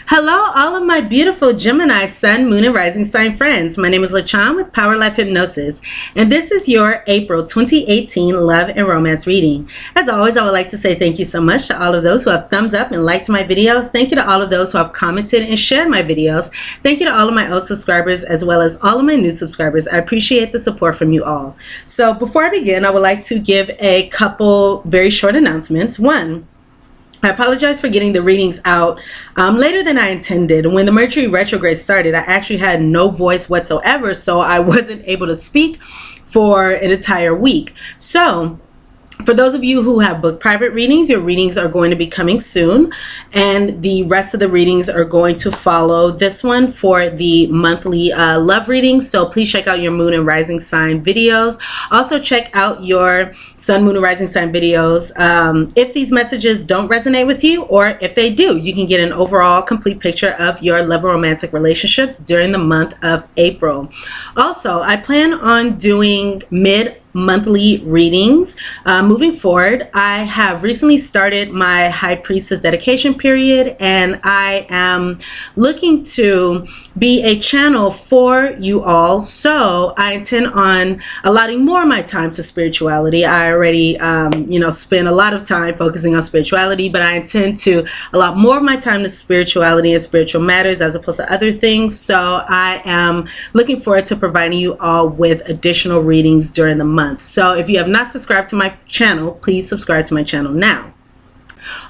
Hello, all of my beautiful Gemini, Sun, Moon, and Rising sign friends. My name is LaChan with Power Life Hypnosis, and this is your April 2018 Love and Romance reading. As always, I would like to say thank you so much to all of those who have thumbs up and liked my videos. Thank you to all of those who have commented and shared my videos. Thank you to all of my old subscribers as well as all of my new subscribers. I appreciate the support from you all. So before I begin, I would like to give a couple very short announcements. One, I apologize for getting the readings out later than I intended. When the Mercury retrograde started, I actually had no voice whatsoever, so I wasn't able to speak for an entire week. So for those of you who have booked private readings, your readings are going to be coming soon, and the rest of the readings are going to follow this one for the monthly love reading. So please check out your Moon and Rising sign videos. Also check out your Sun, Moon, and Rising sign videos. If these messages don't resonate with you, or if they do, you can get an overall complete picture of your love and romantic relationships during the month of April. Also, I plan on doing monthly readings moving forward. I have recently started my High Priestess dedication period, and I am looking to be a channel for you all. So I intend on allotting more of my time to spirituality. I already spend a lot of time focusing on spirituality, but I intend to allot more of my time to spirituality and spiritual matters as opposed to other things. So I am looking forward to providing you all with additional readings during the month. So if you have not subscribed to my channel, please subscribe to my channel now.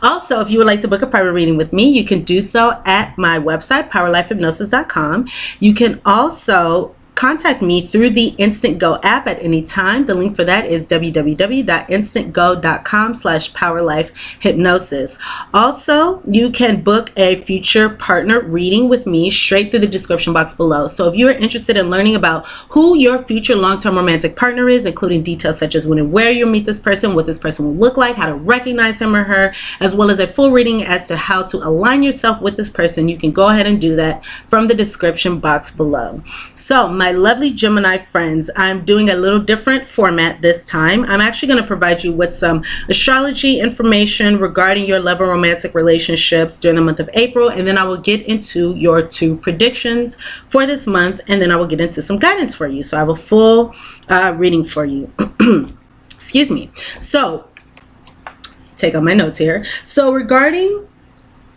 Also, if you would like to book a private reading with me, you can do so at my website, PowerLifeHypnosis.com. You can also contact me through the Instant Go app at any time. The link for that is www.instantgo.com/powerlifehypnosis. Also, you can book a future partner reading with me straight through the description box below. So if you are interested in learning about who your future long-term romantic partner is, including details such as when and where you'll meet this person, what this person will look like, how to recognize him or her, as well as a full reading as to how to align yourself with this person, you can go ahead and do that from the description box below. So my lovely Gemini friends, I'm doing a little different format this time. I'm actually going to provide you with some astrology information regarding your love and romantic relationships during the month of April, and then I will get into your 2 predictions for this month, and then I will get into some guidance for you. So I have a full reading for you. Excuse me. So take out my notes here. So regarding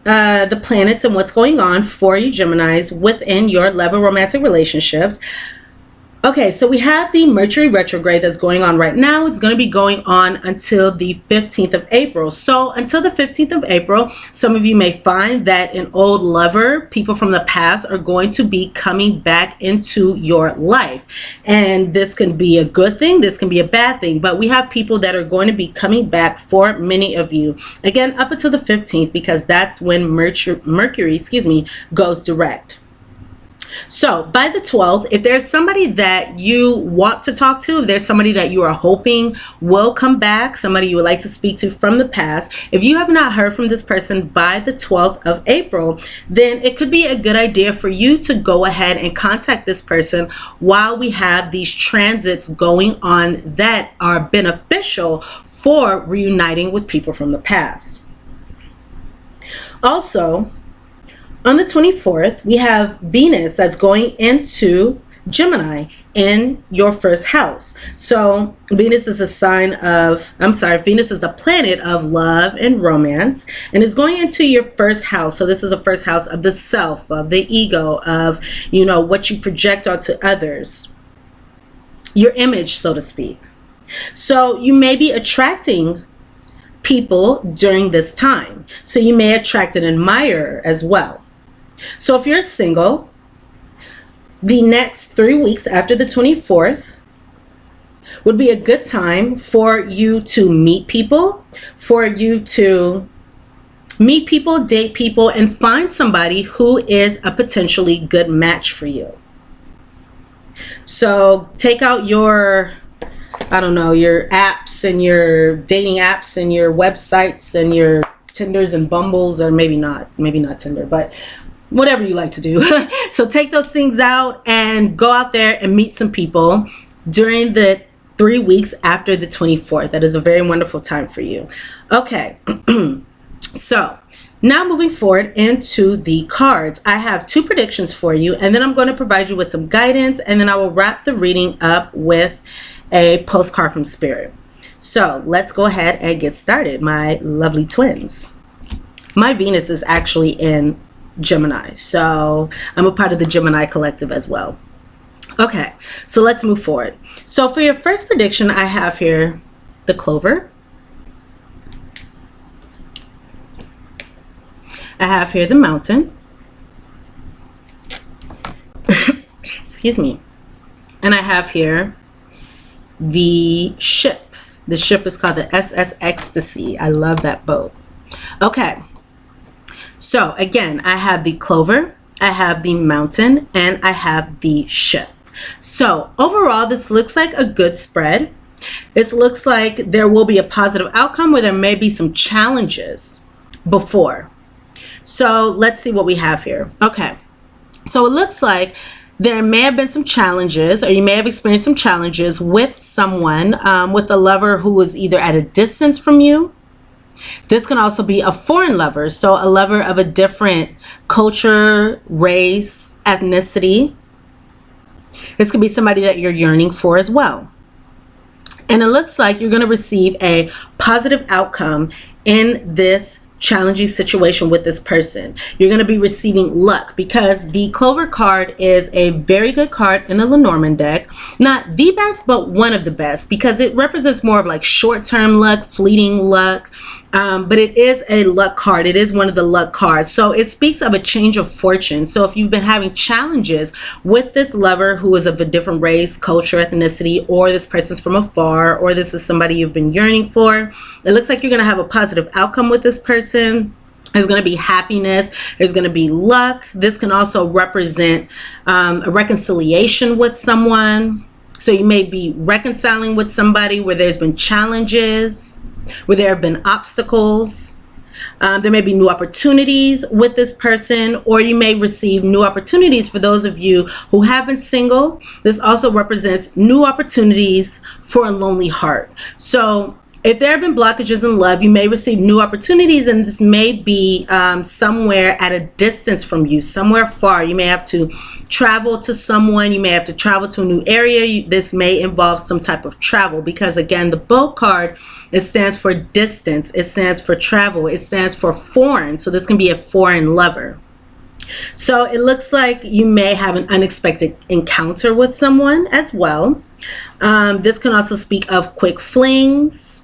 the planets and what's going on for you Geminis within your love and romantic relationships. Okay, so we have the Mercury retrograde that's going on right now. It's going to be going on until the 15th of April. So until the 15th of April, some of you may find that an old lover, people from the past, are going to be coming back into your life. And this can be a good thing, this can be a bad thing, but we have people that are going to be coming back for many of you. Again, up until the 15th, because that's when Mercury goes direct. So by the 12th, if there's somebody that you want to talk to, if there's somebody that you are hoping will come back, somebody you would like to speak to from the past, if you have not heard from this person by the 12th of April, then it could be a good idea for you to go ahead and contact this person while we have these transits going on that are beneficial for reuniting with people from the past. Also, on the 24th, we have Venus that's going into Gemini in your first house. So Venus is a Venus is the planet of love and romance, and is going into your first house. So this is a first house of the self, of the ego, of, what you project onto others, your image, so to speak. So you may be attracting people during this time. So you may attract an admirer as well. So if you're single, the next 3 weeks after the 24th would be a good time for you to meet people, date people, and find somebody who is a potentially good match for you. So take out your your apps and your dating apps and your websites and your Tinders and Bumbles, or maybe not Tinder, but whatever you like to do. So take those things out and go out there and meet some people during the 3 weeks after the 24th. That is a very wonderful time for you. Okay. So Now moving forward into the cards, I have 2 predictions for you, and then I'm going to provide you with some guidance, and then I will wrap the reading up with a postcard from Spirit. So let's go ahead and get started, my lovely twins. My Venus is actually in Gemini, so I'm a part of the Gemini collective as well. Okay, so let's move forward. So for your first prediction, I have here the Clover. I have here the Mountain. Excuse me. And I have here the Ship. The ship is called the SS Ecstasy. I love that boat. Okay. So again, I have the Clover, I have the Mountain, and I have the Ship. So overall, this looks like a good spread. This looks like there will be a positive outcome where there may be some challenges before. So let's see what we have here. Okay, so it looks like there may have been some challenges, or you may have experienced some challenges with someone, with a lover who is either at a distance from you. This can also be a foreign lover, so a lover of a different culture, race, ethnicity. This could be somebody that you're yearning for as well. And it looks like you're going to receive a positive outcome in this challenging situation with this person. You're going to be receiving luck, because the Clover card is a very good card in the Lenormand deck. Not the best, but one of the best, because it represents more of like short-term luck, fleeting luck. But it is a luck card. It is one of the luck cards. So it speaks of a change of fortune. So if you've been having challenges with this lover who is of a different race, culture, ethnicity, or this person's from afar, or this is somebody you've been yearning for, it looks like you're going to have a positive outcome with this person. There's going to be happiness. There's going to be luck. This can also represent a reconciliation with someone. So you may be reconciling with somebody where there's been challenges, where there have been obstacles. There may be new opportunities with this person, or you may receive new opportunities for those of you who have been single. This also represents new opportunities for a lonely heart. So if there have been blockages in love, you may receive new opportunities, and this may be somewhere at a distance from you, somewhere far. You may have to travel to someone. You may have to travel to a new area. This may involve some type of travel, because again, the Boat card, it stands for distance. It stands for travel. It stands for foreign. So this can be a foreign lover. So it looks like you may have an unexpected encounter with someone as well. This can also speak of quick flings.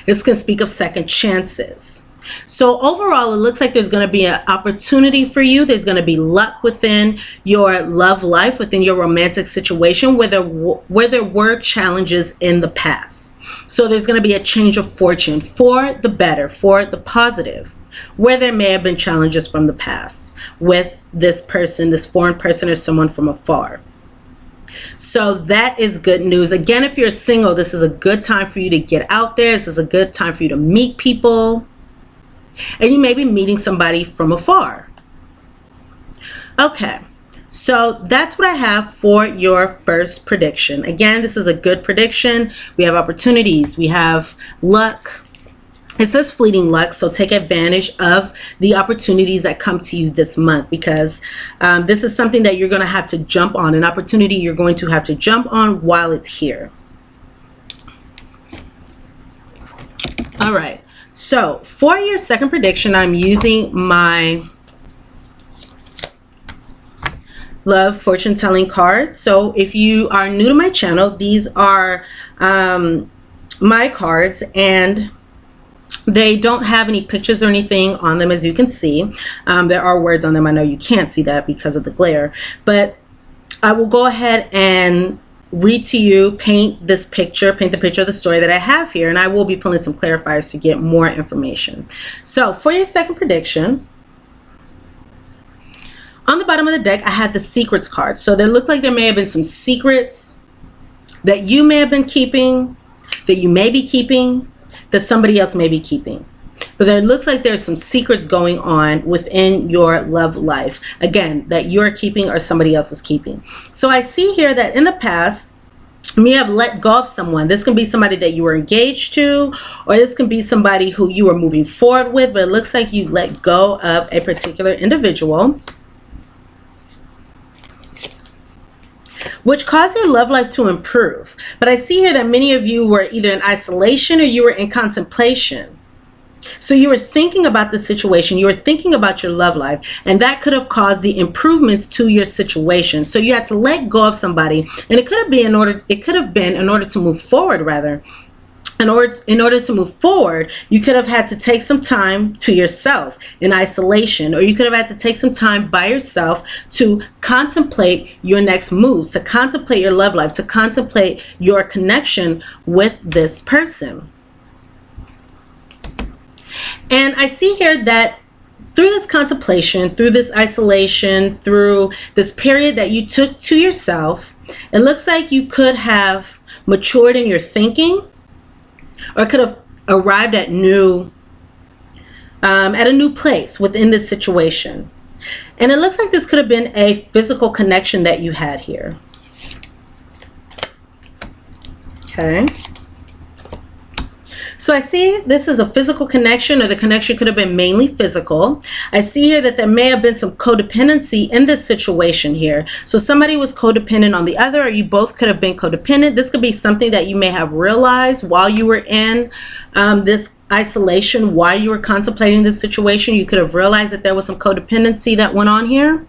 This can speak of second chances. So overall, it looks like there's going to be an opportunity for you. There's going to be luck within your love life, within your romantic situation where there were challenges in the past. So there's going to be a change of fortune for the better, for the positive, where there may have been challenges from the past with this person, this foreign person, or someone from afar. So that is good news. Again, if you're single, this is a good time for you to get out there. This is a good time for you to meet people. And you may be meeting somebody from afar. Okay, so that's what I have for your first prediction. Again, this is a good prediction. We have opportunities. We have luck. It says fleeting luck, so take advantage of the opportunities that come to you this month, because this is something that you're going to have to jump on, an opportunity you're going to have to jump on while it's here. All right, so for your second prediction, I'm using my Love fortune telling card. So if you are new to my channel, these are my cards, and they don't have any pictures or anything on them, as you can see. There are words on them. I know you can't see that because of the glare, but I will go ahead and read to you, paint the picture of the story that I have here, and I will be pulling some clarifiers to get more information. So for your second prediction, on the bottom of the deck, I had the secrets card. So there looked like there may have been some secrets that you may have been keeping, that you may be keeping, that somebody else may be keeping. But there looks like there's some secrets going on within your love life, again, that you're keeping or somebody else is keeping. So I see here that in the past, You may have let go of someone. This can be somebody that you were engaged to, or this can be somebody who you were moving forward with, but it looks like you let go of a particular individual, which caused your love life to improve. But I see here that many of you were either in isolation or you were in contemplation. So you were thinking about the situation, you were thinking about your love life, and that could have caused the improvements to your situation. So you had to let go of somebody, and it could have been in order to move forward, rather. In order to move forward, you could have had to take some time to yourself in isolation, or you could have had to take some time by yourself to contemplate your next moves, to contemplate your love life, to contemplate your connection with this person. And I see here that through this contemplation, through this isolation, through this period that you took to yourself, it looks like you could have matured in your thinking, or could have arrived at a new place within this situation. And it looks like this could have been a physical connection that you had here. Okay. So I see this is a physical connection, or the connection could have been mainly physical. I see here that there may have been some codependency in this situation here. So somebody was codependent on the other, or you both could have been codependent. This could be something that you may have realized while you were in this isolation, while you were contemplating this situation. You could have realized that there was some codependency that went on here,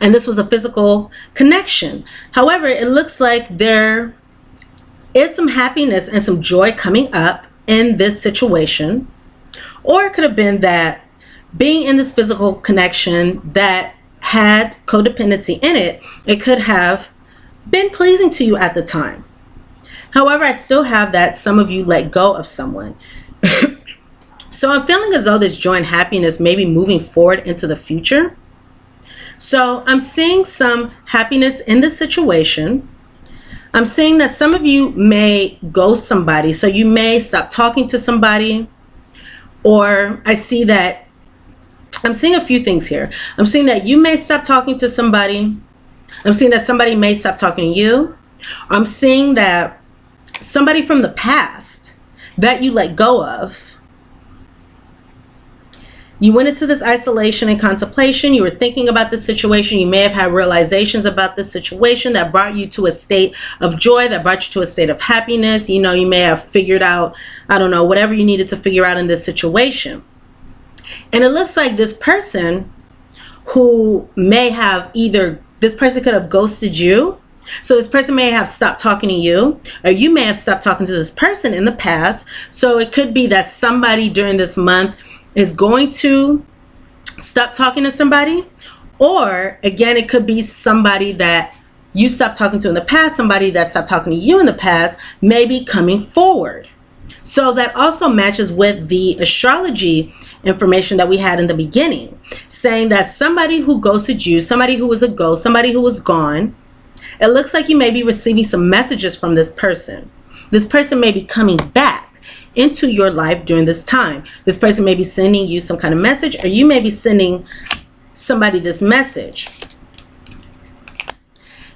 and this was a physical connection. However, it looks like there is some happiness and some joy coming up in this situation. Or it could have been that being in this physical connection that had codependency in it, it could have been pleasing to you at the time. However, I still have that some of you let go of someone. So I'm feeling as though there's joy and happiness maybe moving forward into the future. So I'm seeing some happiness in this situation. I'm seeing that some of you may ghost somebody, so you may stop talking to somebody, or I see that I'm seeing a few things here. I'm seeing that you may stop talking to somebody. I'm seeing that somebody may stop talking to you. I'm seeing that somebody from the past that you let go of, you went into this isolation and contemplation. You were thinking about the situation. You may have had realizations about this situation that brought you to a state of joy, that brought you to a state of happiness. You know, you may have figured out, I don't know, whatever you needed to figure out in this situation. And it looks like this person who may have this person could have ghosted you. So this person may have stopped talking to you, or you may have stopped talking to this person in the past. So it could be that somebody during this month is going to stop talking to somebody, or again, it could be somebody that you stopped talking to in the past, somebody that stopped talking to you in the past, maybe coming forward. So that also matches with the astrology information that we had in the beginning, saying that somebody who ghosted you, somebody who was a ghost, somebody who was gone, it looks like you may be receiving some messages from this person. This person may be coming back into your life during this time. This person may be sending you some kind of message, or you may be sending somebody this message.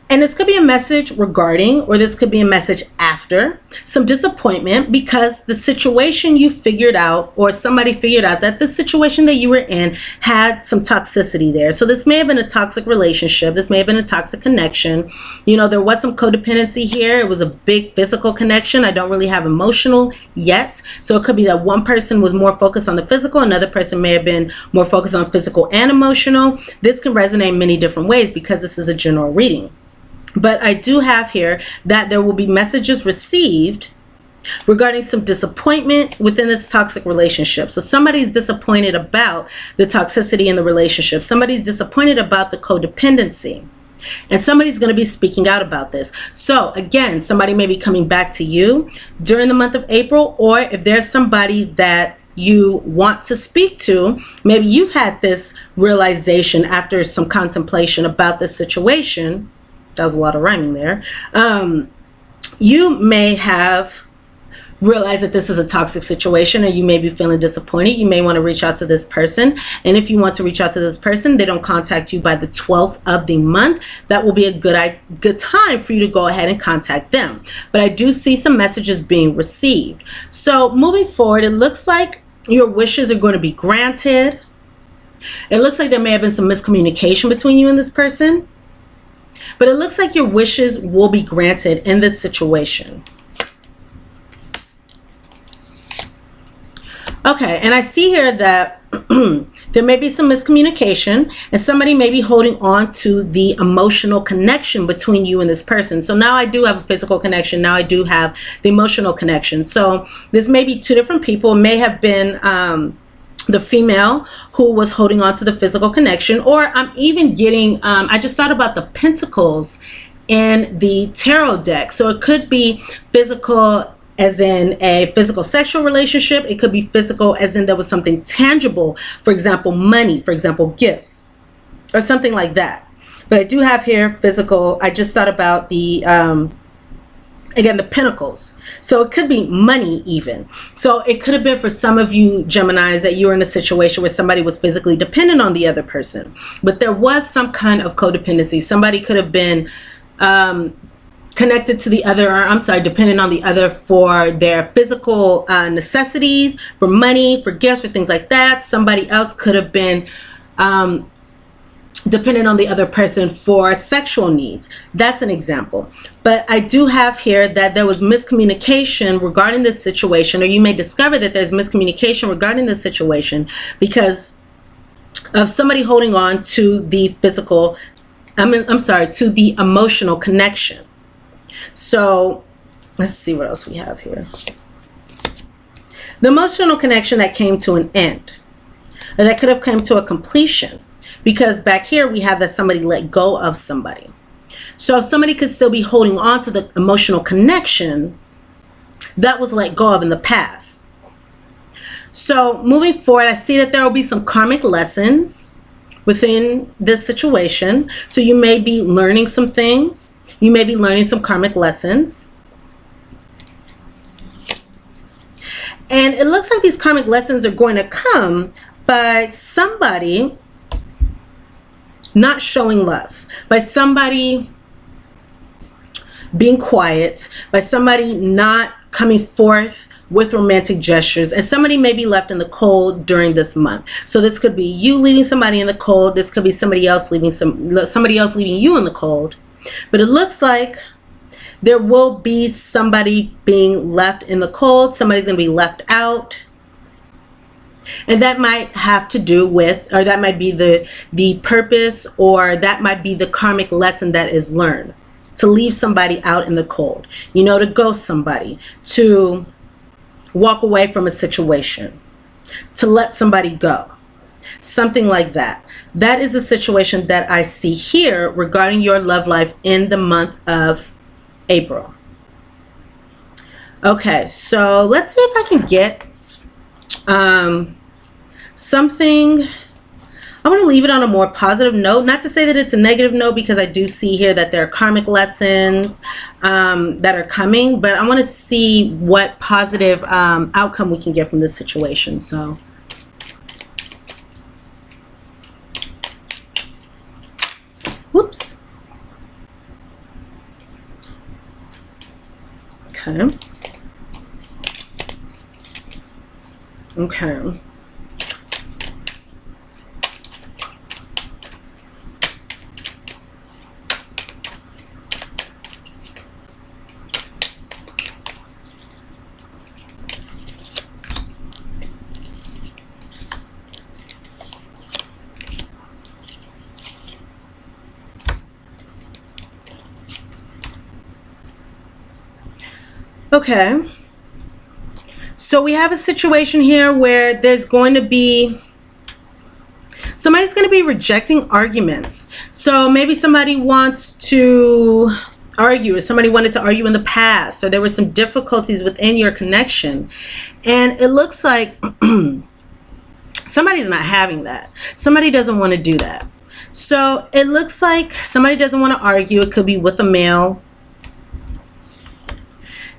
And this could be a message regarding, or this could be a message after some disappointment, because the situation you figured out, or somebody figured out that the situation that you were in had some toxicity there. So this may have been a toxic relationship. This may have been a toxic connection. You know, there was some codependency here. It was a big physical connection. I don't really have emotional yet. So it could be that one person was more focused on the physical. Another person may have been more focused on physical and emotional. This can resonate in many different ways because this is a general reading. But I do have here that there will be messages received regarding some disappointment within this toxic relationship. So somebody's disappointed about the toxicity in the relationship. Somebody's disappointed about the codependency. And somebody's going to be speaking out about this. So again, somebody may be coming back to you during the month of April, or if there's somebody that you want to speak to, maybe you've had this realization after some contemplation about this situation. That was a lot of rhyming there. You may have realize that this is a toxic situation, and you may be feeling disappointed. You may want to reach out to this person. And if you want to reach out to this person, they don't contact you by the 12th of the month, that will be a good time for you to go ahead and contact them. But I do see some messages being received. So moving forward, it looks like your wishes are going to be granted. It looks like there may have been some miscommunication between you and this person, but it looks like your wishes will be granted in this situation. Okay, and I see here that there may be some miscommunication, and somebody may be holding on to the emotional connection between you and this person. So now I do have a physical connection. Now I do have the emotional connection. So this may be two different people. It may have been the female who was holding on to the physical connection, or I'm even getting, I just thought about the pentacles in the tarot deck. So it could be physical as in a physical sexual relationship. It could be physical as in there was something tangible, for example, money, for example, gifts, or something like that. But I do have here physical. I just thought about the, again, the pentacles. So it could be money even. So it could have been for some of you Geminis that you were in a situation where somebody was physically dependent on the other person, but there was some kind of codependency. Somebody could have been, connected to the other, or I'm sorry, dependent on the other for their physical necessities, for money, for gifts, for things like that. Somebody else could have been dependent on the other person for sexual needs. That's an example. But I do have here that there was miscommunication regarding this situation, or you may discover that there's miscommunication regarding this situation because of somebody holding on to the physical, to the emotional connection. So let's see what else we have here. The emotional connection that came to an end, or that could have come to a completion, because back here we have that somebody let go of somebody. So somebody could still be holding on to the emotional connection that was let go of in the past. So moving forward, I see that there will be some karmic lessons within this situation. So you may be learning some things. You may be learning some karmic lessons. And it looks like these karmic lessons are going to come by somebody not showing love, by somebody being quiet, by somebody not coming forth with romantic gestures, and somebody may be left in the cold during this month. So this could be you leaving somebody in the cold. This could be somebody else leaving you in the cold. But it looks like there will be somebody being left in the cold. Somebody's going to be left out. And that might have to do with, or that might be the purpose, or that might be the karmic lesson that is learned. To leave somebody out in the cold. You know, to ghost somebody. To walk away from a situation. To let somebody go. Something like that. That is the situation that I see here regarding your love life in the month of April. Okay, so let's see if I can get something. I want to leave it on a more positive note. Not to say that it's a negative note, because I do see here that there are karmic lessons that are coming, but I want to see what positive outcome we can get from this situation. So whoops. Okay. Okay. Okay, so we have a situation here where there's going to be, somebody's going to be rejecting arguments. So maybe somebody wants to argue, or somebody wanted to argue in the past, or there were some difficulties within your connection. And it looks like somebody's not having that. Somebody doesn't want to do that. So it looks like somebody doesn't want to argue. It could be with a male.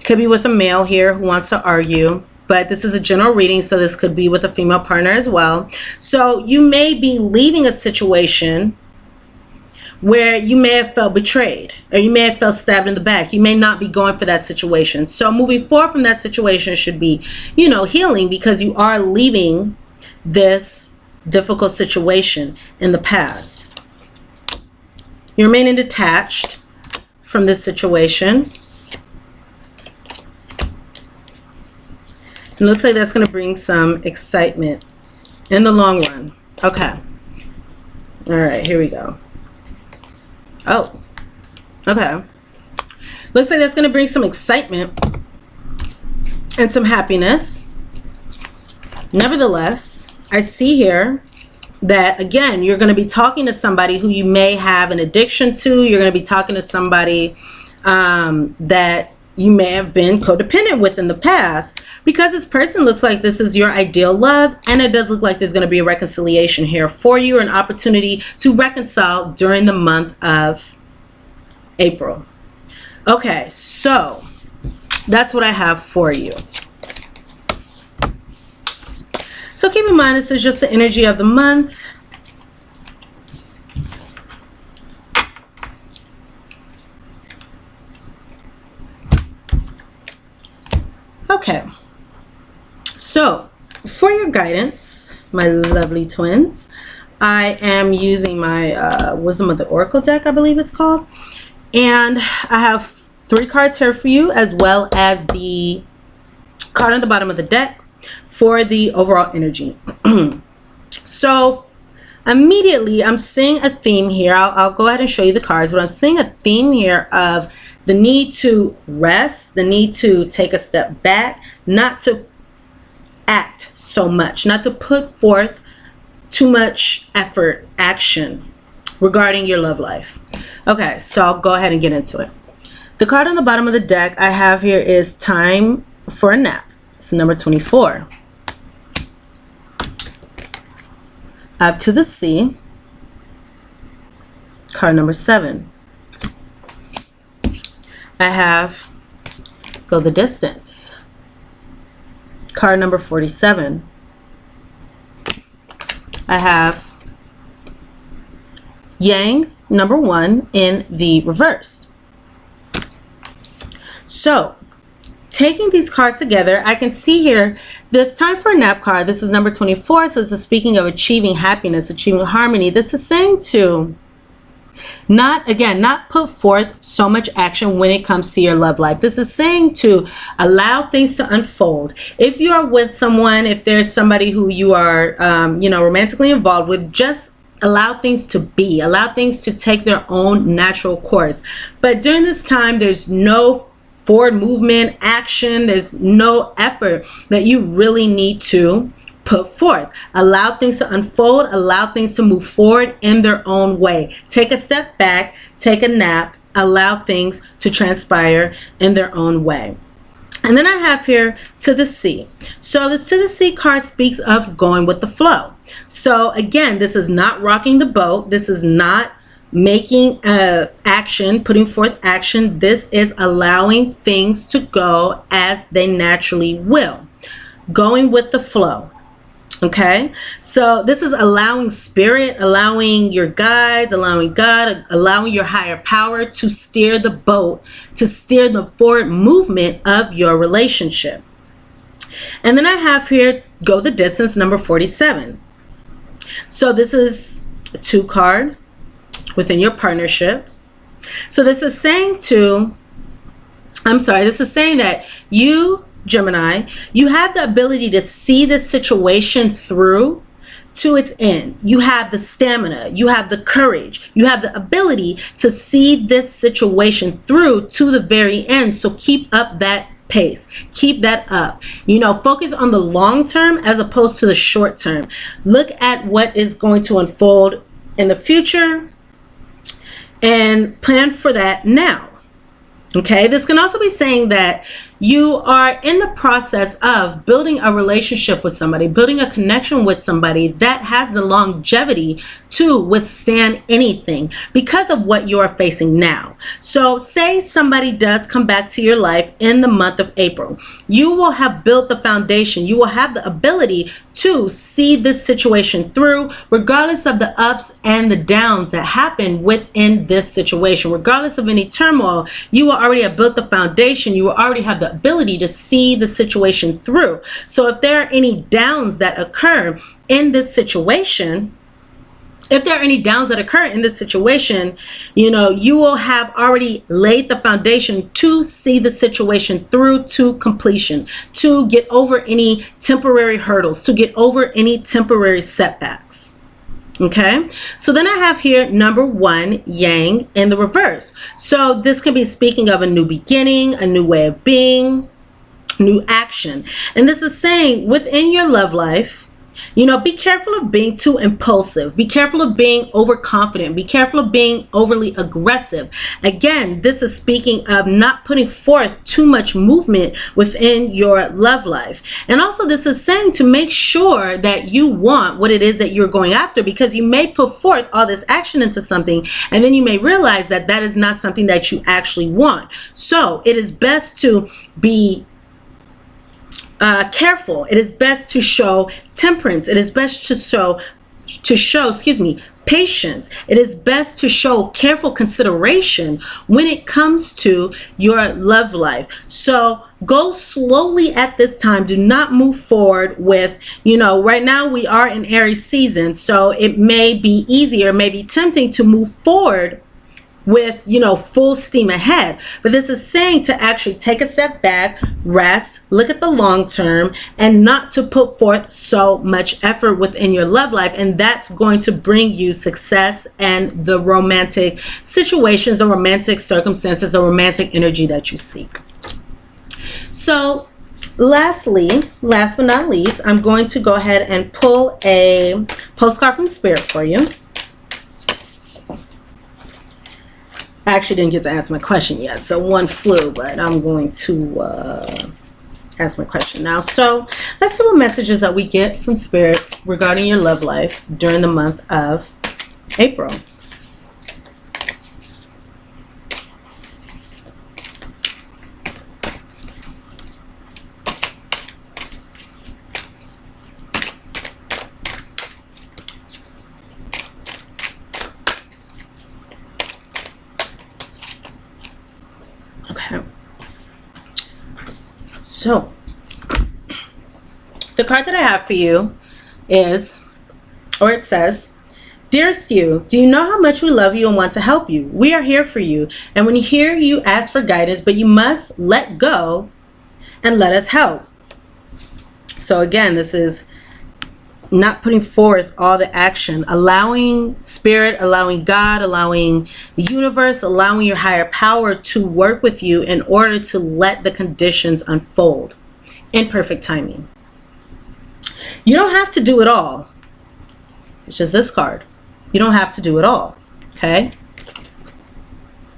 Could be with a male here who wants to argue, but this is a general reading, so this could be with a female partner as well. So you may be leaving a situation where you may have felt betrayed, or you may have felt stabbed in the back. You may not be going for that situation. So moving forward from that situation should be, you know, healing, because you are leaving this difficult situation in the past. You're remaining detached from this situation. It looks like that's going to bring some excitement in the long run. Okay. All right, here we go. Oh, okay. Looks like that's going to bring some excitement and some happiness. Nevertheless, I see here that, again, you're going to be talking to somebody who you may have an addiction to. You're going to be talking to somebody that you may have been codependent with in the past, because this person looks like this is your ideal love, and it does look like there's going to be a reconciliation here for you, or an opportunity to reconcile during the month of April. Okay, so that's what I have for you. So keep in mind, this is just the energy of the month. Okay, so for your guidance, my lovely twins, I am using my Wisdom of the Oracle deck, I believe it's called. And I have 3 cards here for you, as well as the card on the bottom of the deck for the overall energy. So immediately I'm seeing a theme here. I'll go ahead and show you the cards, but I'm seeing a theme here of the need to rest, the need to take a step back, not to act so much, not to put forth too much effort, action regarding your love life. Okay, so I'll go ahead and get into it. The card on the bottom of the deck I have here is Time for a Nap. It's number 24. I have To the Sea, card number 7. I have Go the Distance, card number 47. I have Yang, number 1, in the reverse. So taking these cards together, I can see here this Time for a Nap card. This is number 24. So this is speaking of achieving happiness, achieving harmony. This is saying to not put forth so much action when it comes to your love life. This is saying to allow things to unfold. If you are with someone, if there's somebody who you are, romantically involved with, just allow things to be, allow things to take their own natural course. But during this time, there's no forward movement, action, there's no effort that you really need to put forth. Allow things to unfold, allow things to move forward in their own way. Take a step back, take a nap, allow things to transpire in their own way. And then I have here To the Sea. So this To the Sea card speaks of going with the flow. So again, this is not rocking the boat. This is not making action, putting forth action. This is allowing things to go as they naturally will. Going with the flow. Okay, so this is allowing spirit, allowing your guides, allowing God, allowing your higher power to steer the boat, to steer the forward movement of your relationship. And then I have here Go the Distance, number 47. So this is a 2 card within your partnerships. So this is saying this is saying that you, Gemini, you have the ability to see this situation through to its end. You have the stamina, you have the courage, you have the ability to see this situation through to the very end. So keep up that pace, keep that up. Focus on the long term as opposed to the short term. Look at what is going to unfold in the future and plan for that now. Okay, this can also be saying that you are in the process of building a relationship with somebody, building a connection with somebody that has the longevity to withstand anything because of what you are facing now. So say somebody does come back to your life in the month of April. You will have built the foundation. You will have the ability to see this situation through, regardless of the ups and the downs that happen within this situation. Regardless of any turmoil, you will already have built the foundation. You will already have the ability to see the situation through. So if there are any downs that occur in this situation, you know, you will have already laid the foundation to see the situation through to completion, to get over any temporary hurdles, to get over any temporary setbacks. Okay, so then I have here number 1, yang in the reverse. So this could be speaking of a new beginning, a new way of being, new action. And this is saying within your love life, you know, be careful of being too impulsive. Be careful of being overconfident. Be careful of being overly aggressive. Again, this is speaking of not putting forth too much movement within your love life. And also this is saying to make sure that you want what it is that you're going after, because you may put forth all this action into something and then you may realize that that is not something that you actually want. So it is best to be careful. It is best to show temperance. It is best to show patience. It is best to show careful consideration when it comes to your love life. So go slowly at this time. Do not move forward with, you know, right now we are in Aries season, so it may be easier, may be tempting to move forward with, you know, full steam ahead. But this is saying to actually take a step back, rest, look at the long term, and not to put forth so much effort within your love life. And that's going to bring you success and the romantic situations, the romantic circumstances, the romantic energy that you seek. So lastly, last but not least, I'm going to go ahead and pull a postcard from Spirit for you. I actually didn't get to answer my question yet, so one flew, but I'm going to ask my question now. So let's see what messages that we get from Spirit regarding your love life during the month of April. So the card that I have for you is, or it says, "Dearest you, do you know how much we love you and want to help you? We are here for you. And when you hear you ask for guidance, but you must let go and let us help." So again, this is not putting forth all the action, allowing Spirit, allowing God, allowing the universe, allowing your higher power to work with you in order to let the conditions unfold in perfect timing. You don't have to do it all. It's just this card. You don't have to do it all, okay?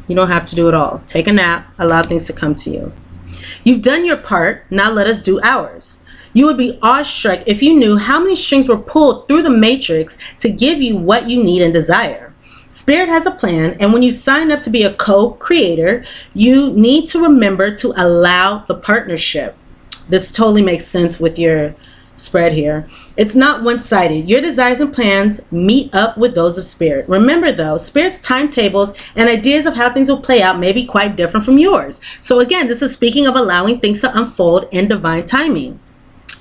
You don't have to do it all. Take a nap, allow things to come to you. You've done your part, now let us do ours. You would be awestruck if you knew how many strings were pulled through the matrix to give you what you need and desire. Spirit has a plan, and when you sign up to be a co-creator, you need to remember to allow the partnership. This totally makes sense with your spread here. It's not one-sided. Your desires and plans meet up with those of Spirit. Remember though, Spirit's timetables and ideas of how things will play out may be quite different from yours. So again, this is speaking of allowing things to unfold in divine timing.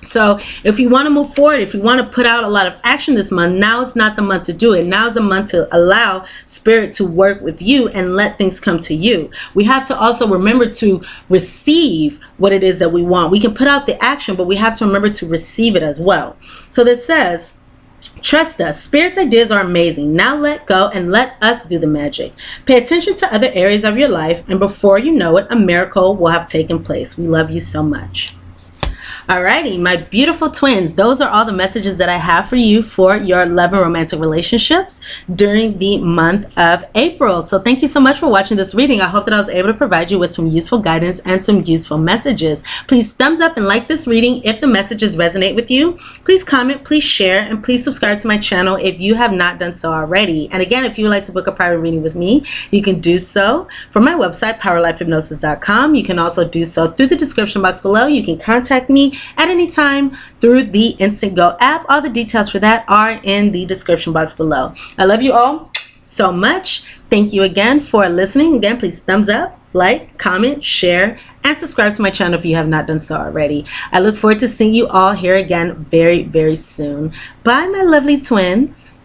So if you want to move forward, if you want to put out a lot of action this month, now is not the month to do it. Now is the month to allow Spirit to work with you and let things come to you. We have to also remember to receive what it is that we want. We can put out the action, but we have to remember to receive it as well. So this says, "Trust us. Spirit's ideas are amazing. Now let go and let us do the magic. Pay attention to other areas of your life, and before you know it, a miracle will have taken place. We love you so much." Alrighty, my beautiful twins, those are all the messages that I have for you for your love and romantic relationships during the month of April. So thank you so much for watching this reading. I hope that I was able to provide you with some useful guidance and some useful messages. Please thumbs up and like this reading if the messages resonate with you. Please comment, please share, and please subscribe to my channel if you have not done so already. And again, if you would like to book a private reading with me, you can do so from my website, POWERLIFEHYPNOSIS.com. You can also do so through the description box below. You can contact me at any time through the Instant Go app. All the details for that are in the description box below. I love you all so much. Thank you again for listening. Again, please thumbs up, like, comment, share, and subscribe to my channel if you have not done so already. I look forward to seeing you all here again very, very soon. Bye, my lovely twins.